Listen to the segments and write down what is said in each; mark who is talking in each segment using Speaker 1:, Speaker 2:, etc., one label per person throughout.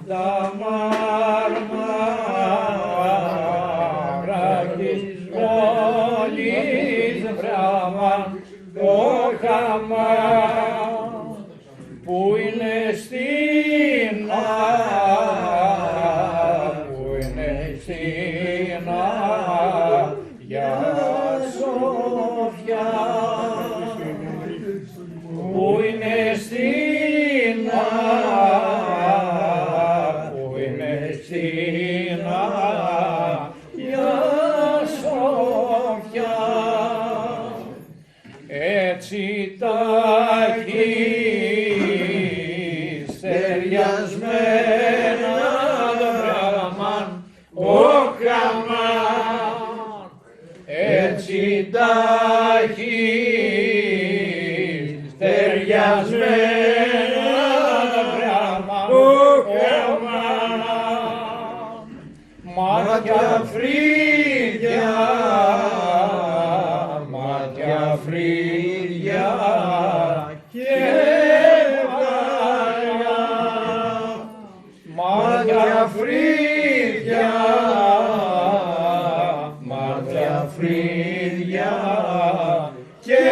Speaker 1: τα μάρμαρα της πόλης βράμαν το χαμά που είναι στην Αγία Σοφιά, που είναι στην Αγία Σοφιά, έτσι ταχύ στεριασμένα το πράγμαν ο χαμάν, έτσι ταχύ στεριασμένα το πράγμαν ο χαμάν, μάτια φρύδια, μάτια φρύδια και βαριά, μάτια φρύδια, μάτια φρύδια και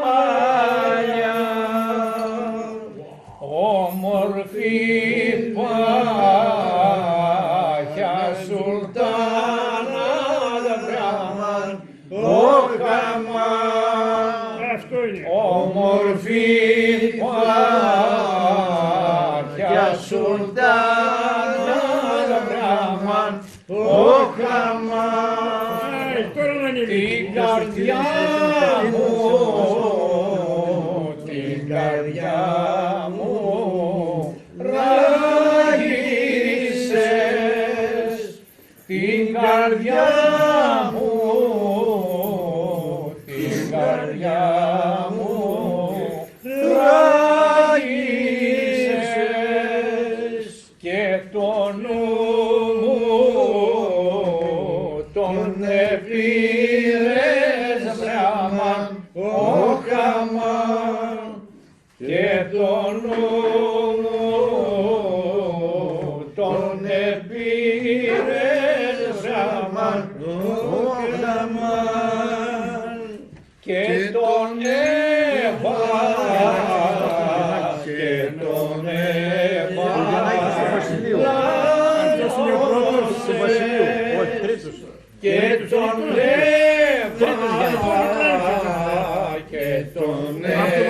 Speaker 1: παλιά, όμορφη πάχια σουλτάνα τα πράγμαν ο χαμάν, όμορφη πάχια σουλτάνα τα πράγμαν ο χαμάν, την καρδιά μου, την καρδιά μου ράγισες, την καρδιά μου, την καρδιά μου ράγισες και το νου μου τον επήρες βράμαν ο χαμάν και το νου μου